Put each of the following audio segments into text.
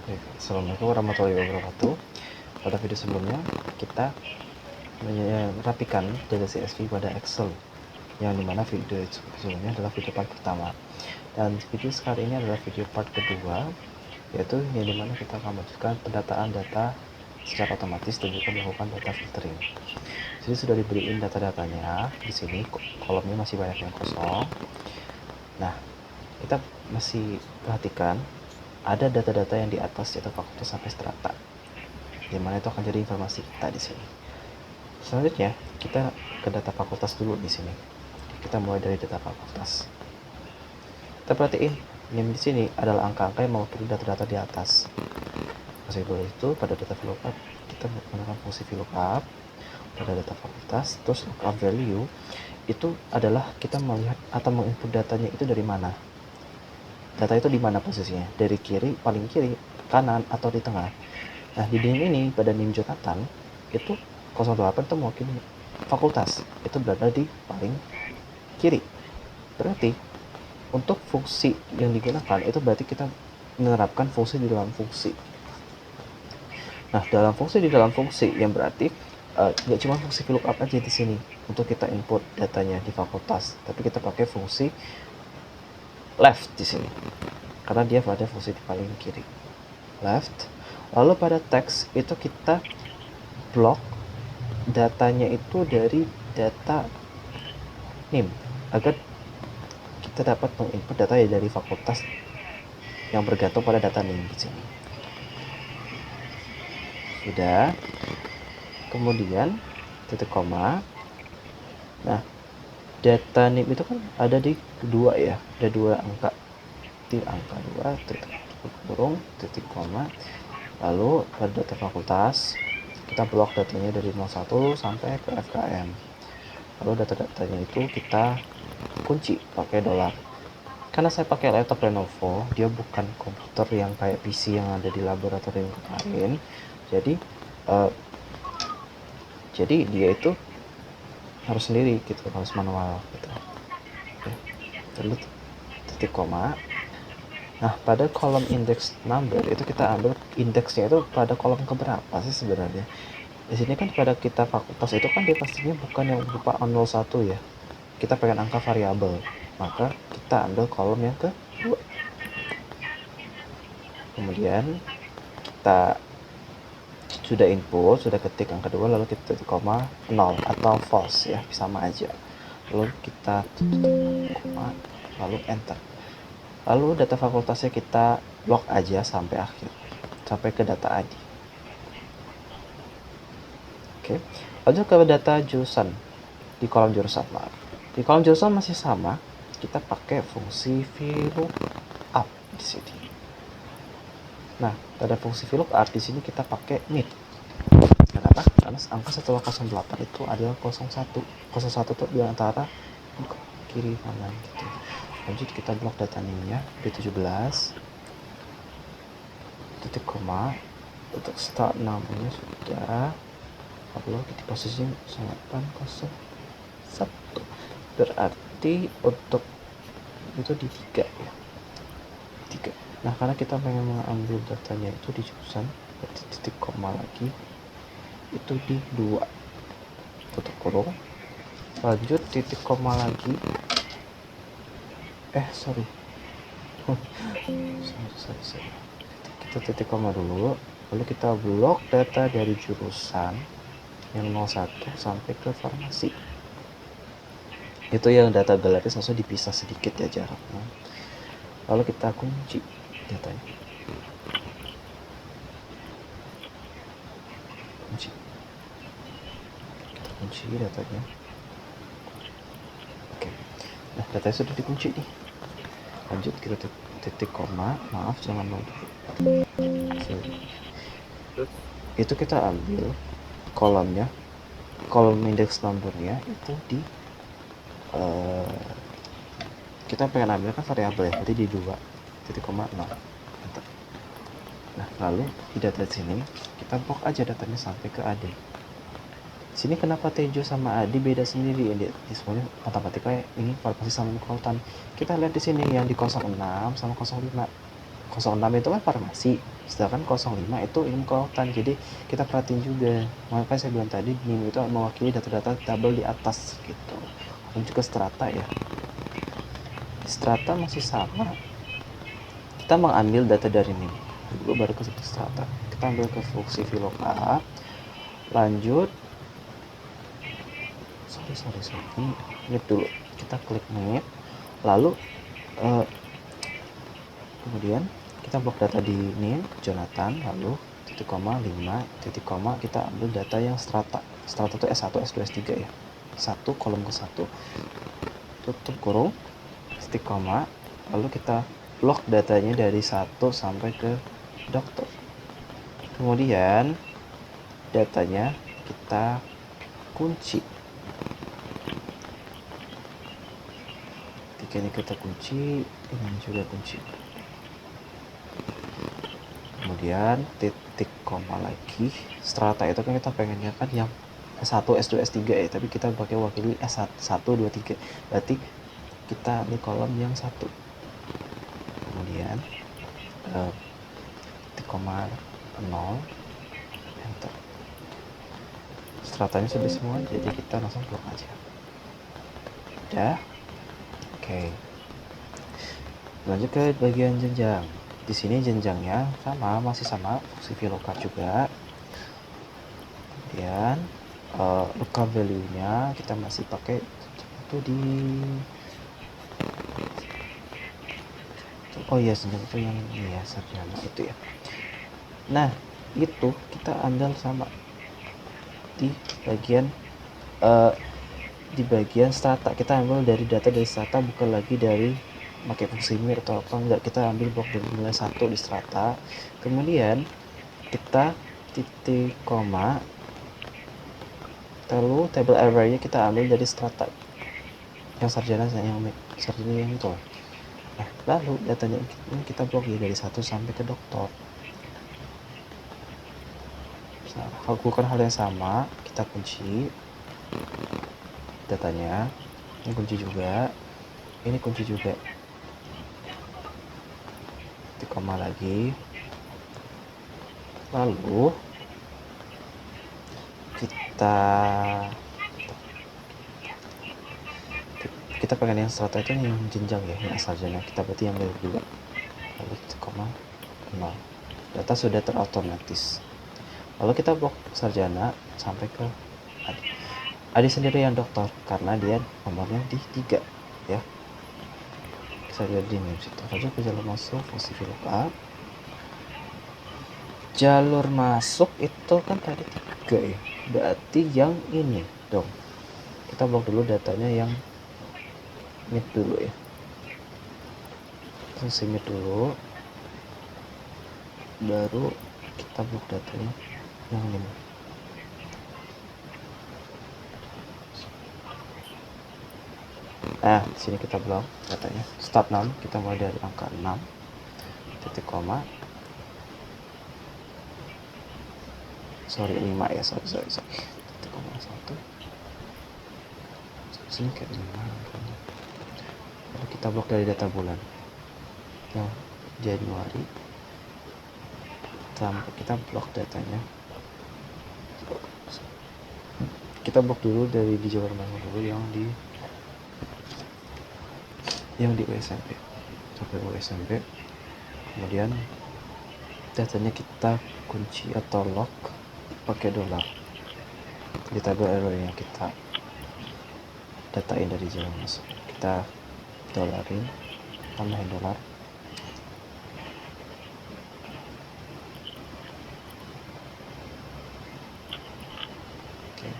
Assalamualaikum warahmatullahi wabarakatuh. Pada video sebelumnya kita merapikan data CSV pada Excel, yang dimana video sebelumnya adalah video part pertama, dan video sekarang ini adalah video part kedua, yaitu yang dimana kita akan melanjutkan pendataan data secara otomatis dan juga melakukan data filtering. Jadi sudah diberiin data-datanya di sini, kolomnya masih banyak yang kosong. Nah, kita masih perhatikan ada data-data yang di atas, yaitu fakultas sampai strata, dimana itu akan jadi informasi kita di sini. Selanjutnya kita ke data fakultas dulu di sini. Kita mulai dari data fakultas. Kita perhatiin ini di sini adalah angka-angka yang mewakili data-data di atas. Masih itu pada data VLOOKUP kita menggunakan fungsi VLOOKUP pada data fakultas. Terus lookup value itu adalah kita melihat atau menginput datanya itu dari mana. Data itu di mana posisinya? Dari kiri, paling kiri, kanan, atau di tengah. Nah, di NIM ini, pada NIM Jonathan, itu 08 itu mewakili fakultas. Itu berada di paling kiri. Berarti, untuk fungsi yang digunakan, itu berarti kita menerapkan fungsi di dalam fungsi. Nah, dalam fungsi yang berarti, nggak cuma fungsi VLOOKUP aja di sini untuk kita input datanya di fakultas, tapi kita pakai fungsi left di sini karena dia pada fungsi di paling kiri, left. Lalu pada teks itu kita blok datanya itu dari data NIM agar kita dapat menginput data dari fakultas yang bergantung pada data NIM di sini. Sudah. Kemudian titik koma. Nah, data NIM itu kan ada di dua ya, ada dua angka, di angka 2 titik kurung titik koma. Lalu pada data fakultas kita blok datanya dari 01 sampai ke FKM. Lalu data-datanya itu kita kunci pakai $. Karena saya pakai laptop Lenovo, dia bukan komputer yang kayak PC yang ada di laboratorium kemarin. Jadi dia itu harus sendiri gitu, harus manual gitu. Oke. Lalu titik koma. Nah, pada kolom index number itu kita ambil indeksnya itu pada kolom keberapa sih sebenarnya. Di sini kan pada kita fakultas itu kan dia pastinya bukan yang berupa 01 ya. Kita pengen angka variabel, maka kita ambil kolom yang kedua. Kemudian kita sudah input, sudah ketik angka 2, lalu kita titik koma 0 atau false ya, sama aja. Lalu kita tutup koma, lalu enter. Lalu data fakultasnya kita blok aja sampai akhir, sampai ke data ID. Oke, lanjut ke data jurusan. Di kolom jurusan, maaf. Di kolom jurusan masih sama, kita pakai fungsi VLOOKUP di sini. Nah, pada fungsi VLOOKUP di sini kita pakai NIT. Kenapa? Karena angka setelah 08 itu adalah 01. 01 itu di antara kiri kanan gitu. Lanjut kita blok data NIM-nya B17 titik koma. Untuk start namanya sudah, lalu di posisi 801, berarti untuk itu di 3 ya, 3. Nah, karena kita pengen mengambil datanya itu di jurusan, berarti titik koma lagi itu di 2 tutup kurung, lanjut titik koma lagi, sorry. Kita titik koma dulu, lalu kita blok data dari jurusan yang 01 sampai ke farmasi. Itu yang data galaris langsung dipisah sedikit ya jaraknya. Lalu kita kunci datanya. Kita kunci datanya. Oke. Nah, datanya sudah dikunci nih. Lanjut kita titik koma, maaf jangan lupa. Itu kita ambil kolomnya, kolom index numbernya itu di kita pengen ambil kan variabel ya, berarti di 2 titik koma 0. Nah, lalu di data sini kita blok aja datanya sampai ke AD. Sini kenapa Tejo sama Adi beda sendiri? Di semuanya matematika ini pasti sama kautan. Kita lihat di sini yang di 06 sama 05. 06 itu kan farmasi, sedangkan 05 itu ilmu kelautan. Jadi kita perhatiin juga, makanya saya bilang tadi NIM itu mewakili data-data tabel di atas gitu. Dan juga strata ya, strata masih sama, kita mengambil data dari NIM dulu baru ke strata, kita ambil ke fungsi VLOOKUP, lanjut sorry NIP dulu, kita klik NIP, lalu kemudian kita blok data di NIM Jonathan, lalu titik koma 5 titik koma kita ambil data yang strata itu S1 S2 S3 ya, 1 kolom ke 1 tutup kurung titik koma, lalu kita blok datanya dari 1 sampai ke dokter, kemudian datanya kita kunci. Ketika ini kita kunci, ini juga kunci, kemudian titik koma lagi. Strata itu kan kita pengennya kan yang S1, S2, S3 ya, tapi kita pakai wakili S1, 2, 3, berarti kita ambil kolom yang 1, kemudian titik koma 0, enter. Stratanya sudah semua, jadi kita langsung blok aja. Udah, oke. Lanjut ke bagian jenjang. Di sini jenjangnya masih sama fungsi VLOOKUP juga. Kemudian lookup value-nya kita masih pakai itu di jenjang itu yang ini ya, sarjana itu ya. Nah, itu kita ambil sama di bagian strata, kita ambil dari data dari strata, bukan lagi dari pakai fungsi mir atau apa, enggak, kita ambil blok dari nilai 1 di strata, kemudian kita titik koma, lalu table array-nya kita ambil dari strata yang sarjana yang itu. Nah, lalu datanya kita blok ya dari 1 sampai ke doktor. Nah, lakukan hal yang sama, kita kunci datanya, ini kunci juga, ini kunci juga, titik koma lagi, lalu kita pengen yang strata itu yang jenjang ya, yang sarjana, kita berarti yang dari 2, lalu titik koma 0, data sudah terotomatis. Lalu kita blok sarjana sampai ke Adi sendiri yang dokter karena dia nomornya di 3 ya, bisa lihat di NIM situ. Lanjut ke jalur masuk fungsi VLOOKUP. Jalur masuk itu kan tadi 3 ya, berarti yang ini dong, kita blok dulu datanya yang mid dulu ya, fungsi mid dulu, baru kita blok datanya yang ini. Nah, di sini kita blok datanya start 6, kita mulai dari angka 6 titik koma 5 ya, sorry titik koma 1 sini kayak 5, lalu kita blok dari data bulan yang Januari sampai kita blok datanya, kita blok dulu dari di Jawa Barat dulu yang di USMP sampai USMP, kemudian datanya kita kunci atau lock pakai dolar di tabel error yang kita datain dari Jawa masuk, kita dolarin, tambahin dolar, oke.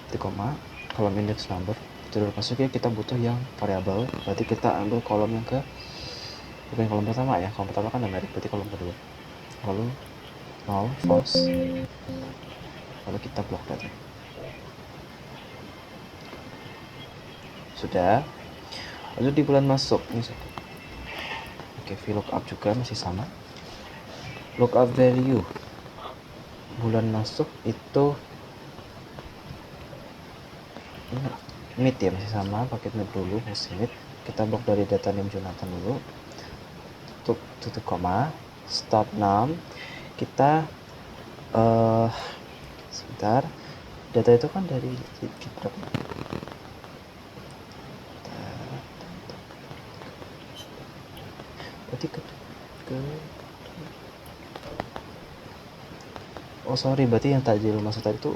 Titik koma, kolom index number jalur masuknya kita butuh yang variabel, berarti kita ambil kolom yang bukan kolom pertama ya, kolom pertama kan numerik, berarti kolom kedua, lalu 0 false, lalu kita blok data. Sudah. Lalu di bulan masuk ini satu. Oke, VLOOKUP juga masih sama, lookup value bulan masuk itu mid ya, masih sama, pakai mid dulu, masih mid, kita blok dari data name Jonathan dulu, tutup koma, start num. Kita sebentar, data itu kan dari berapa? Berarti oh sorry, berarti yang tadi maksud tadi itu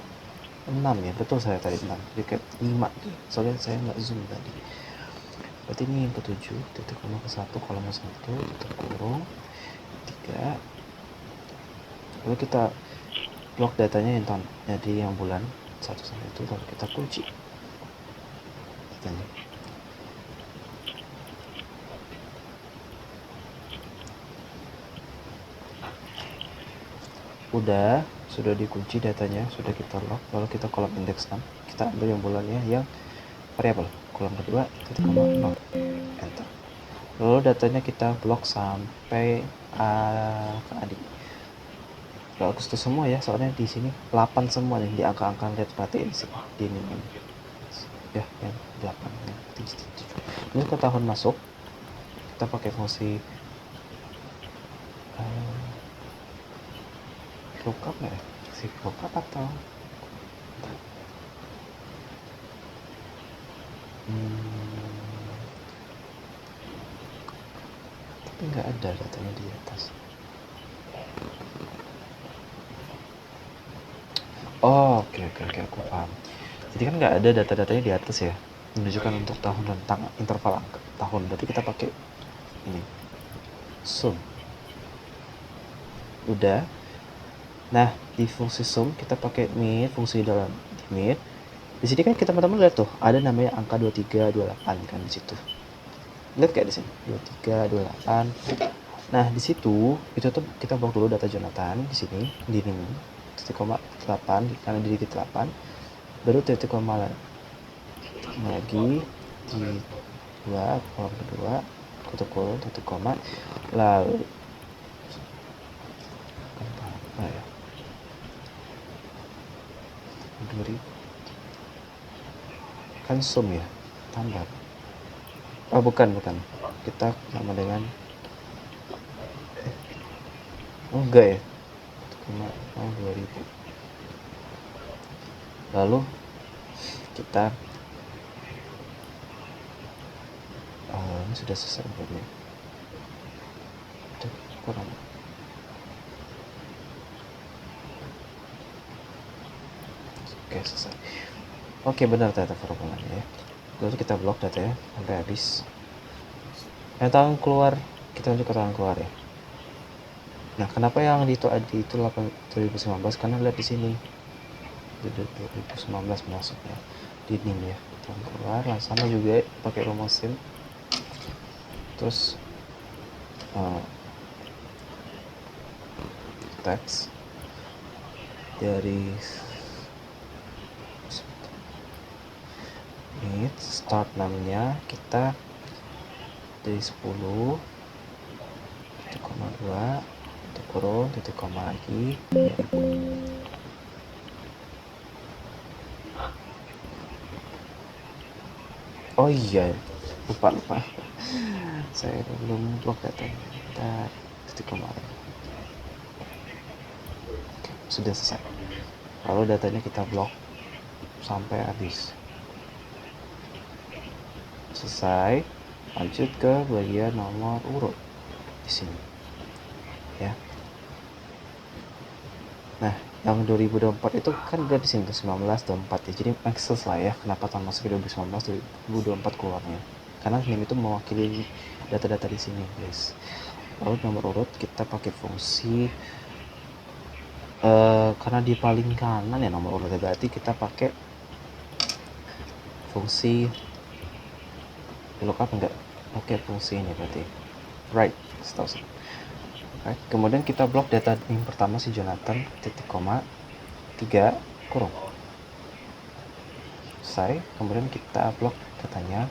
6 ya, betul saya tadi 6, jadi kayak 5 soalnya saya nggak zoom tadi. Berarti ini yang ke-7, titik koma ke-1, kolom 1, tutup kurung 3. Lalu kita blok datanya yang tahun, jadi yang bulan 1 sampai itu, lalu kita kunci datanya. Sudah dikunci datanya, sudah kita lock, lalu kita kolom index 6, kita ambil yang bulannya yang variabel, kolom kedua, titik koma 0, enter. Lalu datanya kita blok sampai ke adik. Agustus semua ya, soalnya di sini 8 semua nih, di angka-angka lihat, perhatiin sih di ini ya, yang 8 ya, 7. Ini ke tahun masuk, kita pakai fungsi lookup nggak ya, si lookup atau tapi nggak ada datanya di atas. Oh, oke, aku paham. Jadi kan nggak ada data-datanya di atas ya, menunjukkan untuk tahun dan interval angka tahun. Berarti kita pakai ini sum. Udah. Nah, di fungsi sum kita pakai mid, fungsi dalam di mid. Di sini kan kita teman-teman lihat tuh, ada namanya angka 23, 28 kan di situ. Lihat kayak di sini, 23, 28. Nah, di situ itu tuh kita blok dulu data Jonathan di sini, di ini, 1,8 karena di 8. Baru titik koma lagi di 2, kolom kedua, tutup kurung, tutup koma, lalu apa ya, 2000 kan sum ya, tambah. Oh bukan, kita sama dengan oh enggak ya, 2000. Lalu kita ini sudah selesai belum ya? Kurang. Oke, selesai. Oke, benar ternyata formulannya ya. Lalu kita blok data ya sampai habis. Yang tahun keluar, kita lanjut ke tahun keluar ya. Nah, kenapa yang di itu 2019? Karena lihat di sini 2019 masuknya di NIM ya, tahun keluar. Nah, sama juga pakai rumus SIM. Terus teks dari ini start namanya kita dari 10, 1,2, titik kurung, titik koma lagi 2000. Oh iya, lupa saya belum blok datanya. Kita titik koma. Oke, sudah selesai. Lalu datanya kita blok sampai habis. Selesai, lanjut ke bagian nomor urut di sini ya. Nah, yang 2024 itu kan udah di sini 1924 ya, jadi make sense lah ya kenapa tahun masuk 2019 2024 keluarnya, karena NIM itu mewakili data-data di sini guys. Lalu nomor urut kita pakai fungsi karena di paling kanan ya nomor urutnya, berarti kita pakai fungsi lookup enggak? Oke, fungsi ini berarti right, setahu saya. Right. Kemudian kita blok data yang pertama si Jonathan, titik koma 3 kurung. Selesai. Kemudian kita blok datanya.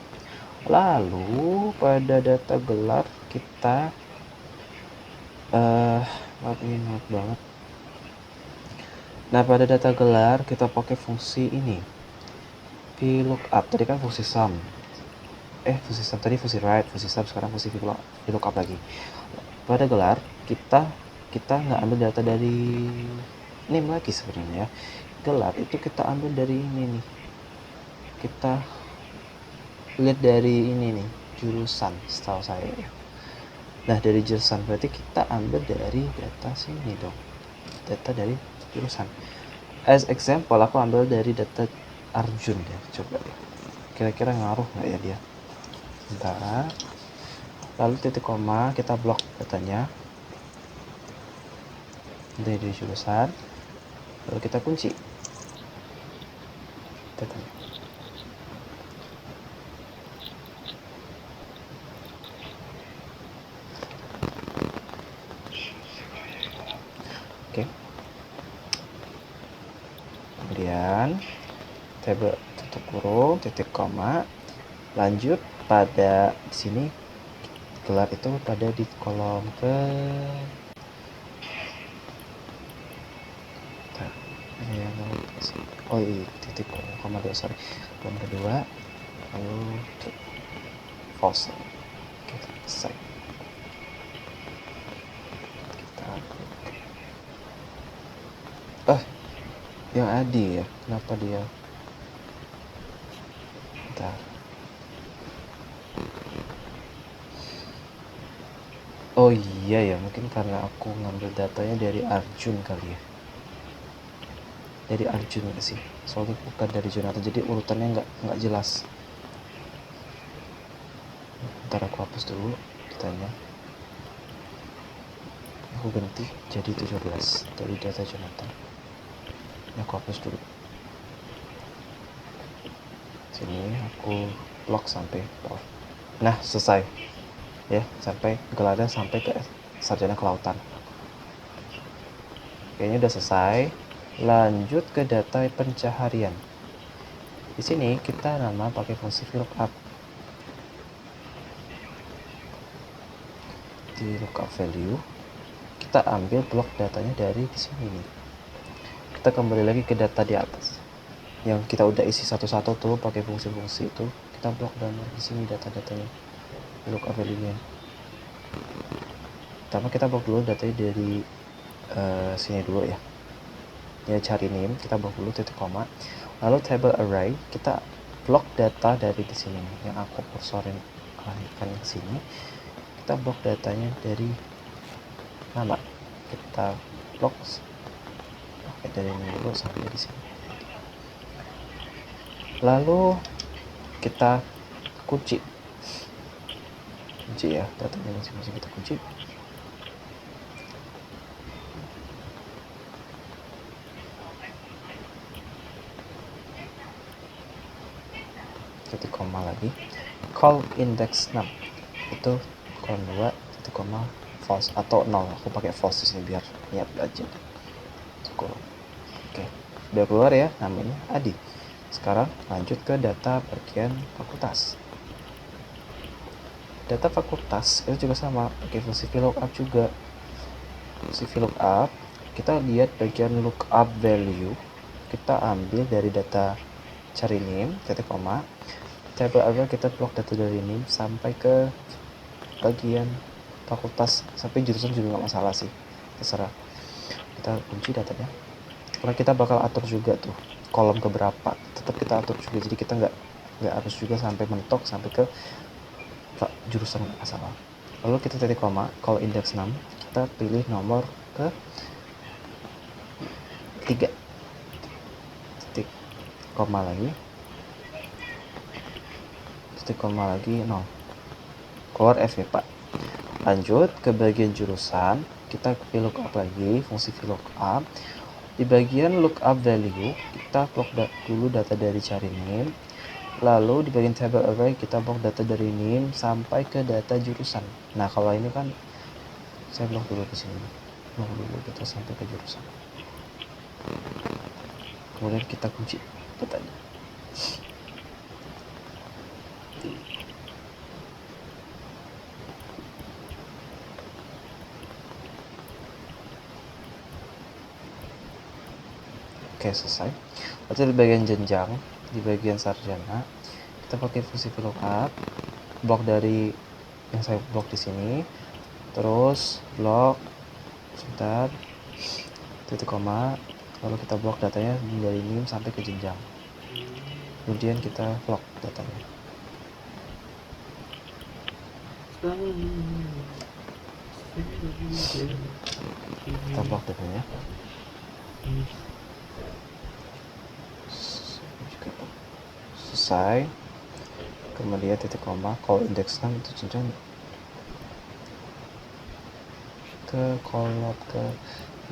Lalu pada data gelar kita ingat banget. Nah, pada data gelar kita pakai fungsi ini. VLOOKUP tadi kan fungsi sum. Fungsi sum tadi fungsi write, fungsi sum sekarang fungsi VLOOKUP lagi. pada gelar kita nggak ambil data dari name lagi sebenarnya ya. Gelar itu kita ambil dari ini nih, kita lihat dari ini nih, jurusan setahu saya ya. Nah dari jurusan berarti kita ambil dari data sini dong, data dari jurusan. As example aku ambil dari data Arjun ya, coba ya, kira-kira ngaruh nggak ya dia. Bentar, lalu titik koma kita blok datanya dari jurusan, lalu kita kunci datanya. Oke, kemudian table tutup kurung titik koma, lanjut pada di sini gelar itu pada di kolom ke oh iya, titik koma dua, sorry, kolom kedua, lalu false. Oke, selesai. Yang Adi ya, kenapa dia? Bentar. Oh iya ya, mungkin karena aku ngambil datanya dari Arjun kali ya. Dari Arjun nggak sih? Soalnya bukan dari Jonathan, jadi urutannya nggak jelas. Ntar aku hapus dulu datanya. Aku ganti jadi 17 dari data Jonathan. Ini aku hapus dulu. Sini aku lock sampai bawah. Nah selesai ya, sampai gelarnya sampai ke sarjana kelautan. Kayaknya udah selesai. Lanjut ke data pencaharian. Di sini kita nama pakai fungsi VLOOKUP. Di lookup value kita ambil blok datanya dari di sini nih. Kita kembali lagi ke data di atas yang kita udah isi satu-satu tuh pakai fungsi-fungsi itu, kita blok dan di sini data-datanya lookup value-nya. Pertama kita blok dulu datanya dari sini dulu ya. Ya cari name kita blok dulu titik koma. Lalu table array kita blok data dari di sini yang aku kursorin alihkan ke sini. Kita blok datanya dari nama. Kita blok dari ini dulu sampai di sini. Lalu kita kunci ya, datanya masing-masing kita kunci. Titik koma lagi, call index 6 itu kolom 2 titik koma false atau 0, aku pakai false di sini biar niat aja. Cukup. Oke, udah keluar ya namanya Adi. Sekarang lanjut ke data bagian fakultas. Data fakultas itu juga sama, pakai fungsi VLOOKUP juga. Fungsi VLOOKUP kita lihat bagian lookup value, kita ambil dari data cari name titik koma, table array kita blok data dari name sampai ke bagian fakultas, sampai jurusan juga nggak masalah sih, terserah. Kita kunci datanya karena kita bakal atur juga tuh kolom keberapa, tetap kita atur juga, jadi kita nggak harus juga sampai mentok sampai ke jurusan nggak masalah. Lalu kita titik koma, call index 6 kita pilih nomor ke 3 titik koma lagi titik koma lagi 0, keluar F ya Pak. Lanjut ke bagian jurusan, kita pilih lookup lagi, fungsi VLOOKUP. Di bagian lookup value kita blok dulu data dari cari name, lalu di bagian table array kita blok data dari name sampai ke data jurusan. Nah kalau ini kan saya blok dulu di sini, blok dulu data sampai ke jurusan, kemudian kita kunci datanya. Oke selesai. Lalu di bagian jenjang, di bagian sarjana kita pakai fungsi VLOOKUP, blok dari yang saya blok di sini, terus blok sebentar, titik koma, lalu kita blok datanya dari nim sampai ke jenjang, kemudian kita blok datanya. Kita blok datanya. Selesai. Kemudian titik koma, kalau indeks 6 itu jenjang ke kolom ke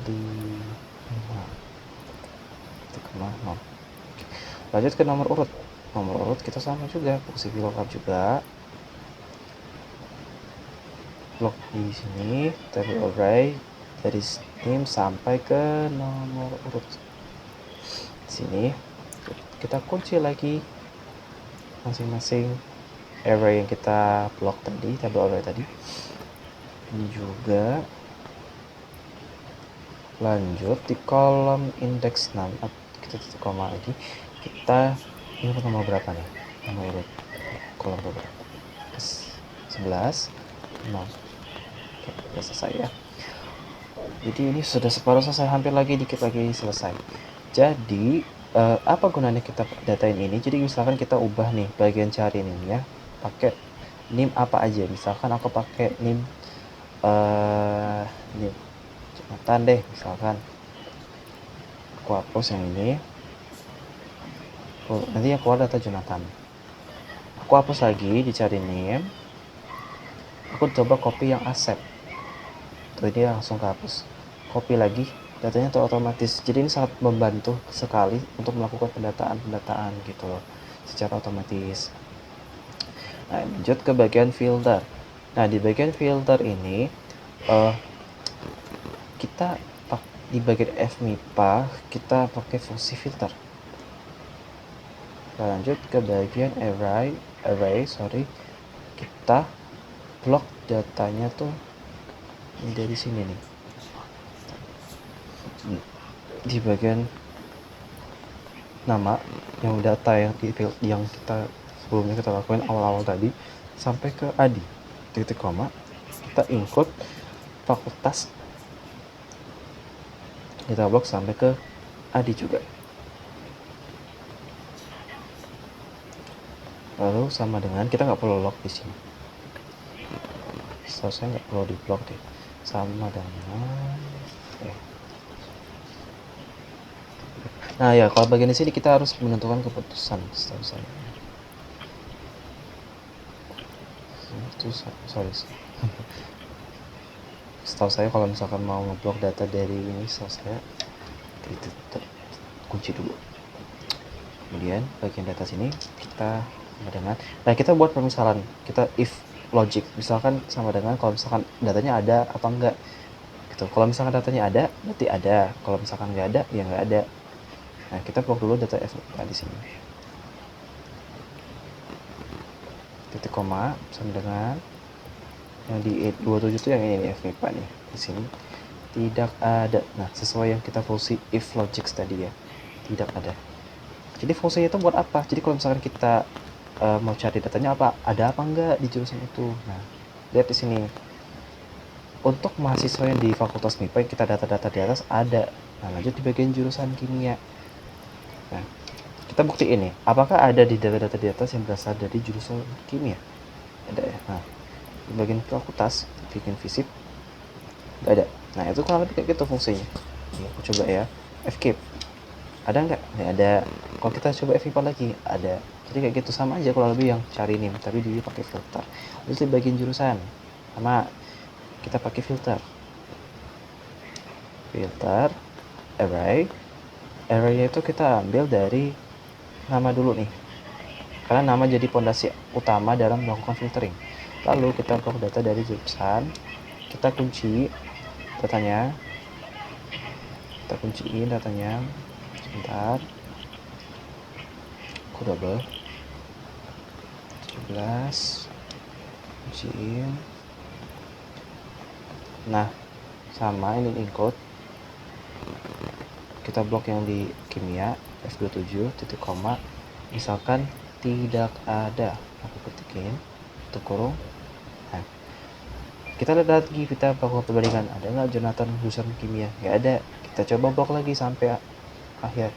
5, titik koma 0. Lanjut ke nomor urut. Nomor urut kita sama juga, fungsi VLOOKUP juga. Blok di sini, table array dari nim sampai ke nomor urut. Di sini kita kunci lagi masing-masing array yang kita blok tadi, table array tadi. Ini juga lanjut di kolom indeks 6, kita titik koma lagi, kita ini nomor berapa nih, nomor urut kolom berapa, 11 0. Oke, udah selesai ya. Jadi ini sudah separuh selesai, hampir lagi, dikit lagi selesai. Jadi apa gunanya kita datain ini? Jadi misalkan kita ubah nih bagian cari nimnya, pakai nim apa aja. Misalkan aku pakai nim nim Jonathan deh, misalkan aku hapus yang ini. Nanti yang keluar data Jonathan. Aku hapus lagi, dicari nim. Aku coba copy yang asset. Tuh, dia langsung kehapus. Copy lagi, datanya tuh otomatis. Jadi ini sangat membantu sekali untuk melakukan pendataan gitu loh, secara otomatis. Nah, lanjut ke bagian filter. Nah, di bagian filter ini kita di bagian FMIPA kita pakai fungsi filter. Lanjut ke bagian array, kita blok datanya tuh dari sini nih. Di bagian nama yang data yang kita sebelumnya kita lakukan awal-awal tadi sampai ke adi, titik koma, kita include fakultas, kita blok sampai ke adi juga. Lalu sama dengan kita nggak perlu lock di sini. Saya nggak perlu di blok deh. Sama dengan Nah ya, kalau bagian di sini kita harus menentukan keputusan, setahu saya. Setahu saya kalau misalkan mau ngeblok data dari ini, setahu saya itu kunci dulu. Kemudian bagian data sini kita sama dengan, nah kita buat permisalan, kita if logic, misalkan sama dengan kalau misalkan datanya ada apa enggak gitu. Kalau misalkan datanya ada, berarti ada. Kalau misalkan nggak ada, ya nggak ada. Nah, kita blok dulu data FMIPA di sini. Titik koma sama dengan yang di 27 itu yang ini FMIPA nih. Di sini tidak ada. Nah, sesuai yang kita fungsi if logic tadi ya. Tidak ada. Jadi fungsinya itu buat apa? Jadi kalau misalkan kita mau cari datanya apa, ada apa enggak di jurusan itu. Nah, lihat di sini. Untuk mahasiswa yang di Fakultas MIPA yang kita data-data di atas ada. Nah, lanjut di bagian jurusan kimia. Nah, kita buktiin nih, apakah ada di data-data di atas yang berasal dari jurusan kimia? Ada ya. Nah, di bagian fakultas, bikin visip, nggak ada. Nah, itu kurang lebih kayak gitu fungsinya. Ini aku coba ya, fkeep. Ada nggak? Nggak ada. Kalau kita coba fkeep lagi, ada. Jadi kayak gitu, sama aja kurang lebih yang cari nim, tapi dia pakai filter. Terus di bagian jurusan, sama kita pakai filter. Filter, array itu kita ambil dari nama dulu nih, karena nama jadi pondasi utama dalam melakukan filtering. Lalu kita blok data dari jurusan, kita kunci datanya, kita kunciin datanya. Sebentar, aku double 17, kunciin. Nah, sama ini include, kita blok yang di kimia F27 titik koma, misalkan tidak ada, aku ketikin tutup kurung. Nah, Kita lihat lagi, kita lakukan perbandingan, ada nggak Jonathan jurusan kimia? Nggak ada. Kita coba blok lagi sampai akhir,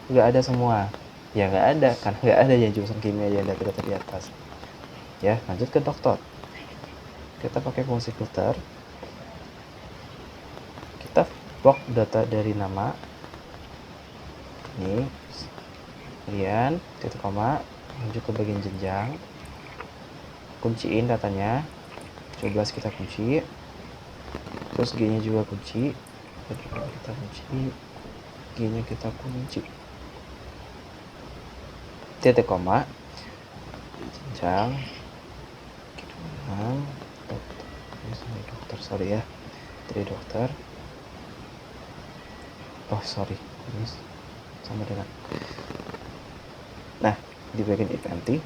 nggak ada semua. Ya nggak ada, kan nggak ada yang jurusan kimia yang data-data di atas. Ya, lanjut ke dokter. Kita pakai fungsi filter. Kita blok data dari nama. Ini, kemudian titik koma, lanjut ke bagian jenjang. Kunciin datanya. 17 kita kunci, terus G nya juga kunci, kita kunci, G nya kita kunci, titik koma, jenjang, dokter, sorry ya, dari dokter, oh sorry, ini sama dengan, nah di bagian if empty,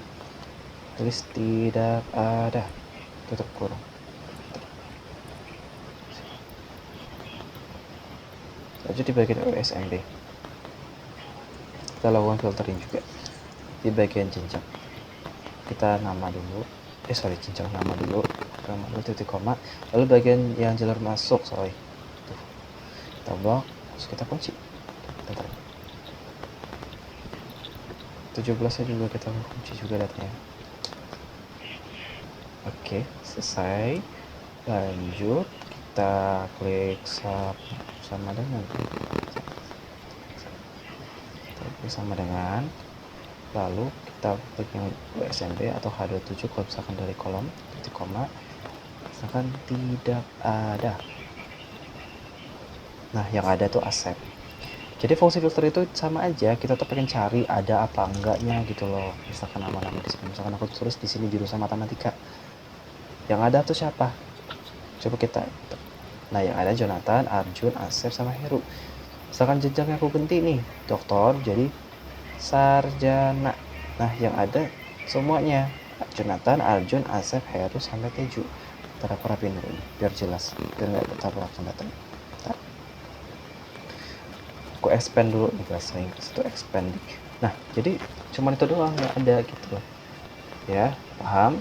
tulis tidak ada, tutup kurung. Lanjut di bagian OSMB, kita lakukan filtering juga. Di bagian jenjang, kita nama dulu, jenjang nama dulu, titik koma, lalu bagian yang jalur masuk, tuh, kita blok, terus kita kunci. Bentar. 17 nya juga kita kunci juga datanya. Oke, selesai. Lanjut, kita klik sama dengan, lalu kita klik yang USMB atau H27 kalau misalkan dari kolom, titik koma, misalkan tidak ada. Nah, yang ada tuh accept. Jadi fungsi filter itu sama aja, kita tuh pengen cari ada apa enggaknya gitu loh. Misalkan nama-nama di sini, misalkan aku tulis di sini jurusan matematika, yang ada tuh siapa? Coba kita, nah yang ada Jonathan, Arjun, Asep, sama Heru. Misalkan jenjangnya aku ganti nih, doktor jadi sarjana. Nah yang ada semuanya Jonathan, Arjun, Asep, Heru, sampai Teju. Ntar aku rapiin dulu biar jelas, biar nggak bertabrakan datanya. Aku expand dulu nih bahasa Inggris itu expand. Nah jadi cuman itu doang yang ada gitu loh ya, paham?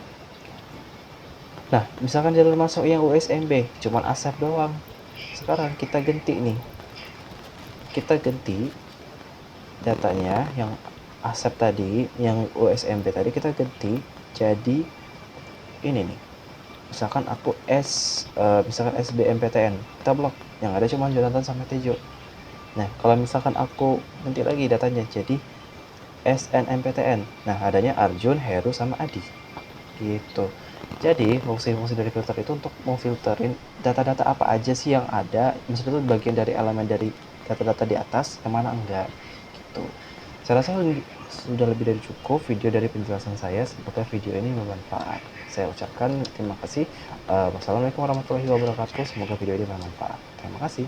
Nah misalkan jalur masuk yang USMB cuman Asep doang, sekarang kita ganti nih, kita ganti datanya yang Asep tadi, yang USMB tadi kita ganti jadi ini nih, misalkan aku misalkan SBMPTN, kita blok, yang ada cuma Jonathan sama Tejo. Nah kalau misalkan aku ganti lagi datanya jadi SNMPTN, nah adanya Arjun, Heru, sama Adi gitu. Jadi fungsi-fungsi dari filter itu untuk memfilterin data-data apa aja sih yang ada, misalnya itu bagian dari elemen dari data-data di atas, yang mana enggak gitu. Saya rasa sudah lebih dari cukup video dari penjelasan saya. Semoga video ini bermanfaat. Saya ucapkan terima kasih. Wassalamualaikum warahmatullahi wabarakatuh. Semoga video ini bermanfaat. Terima kasih.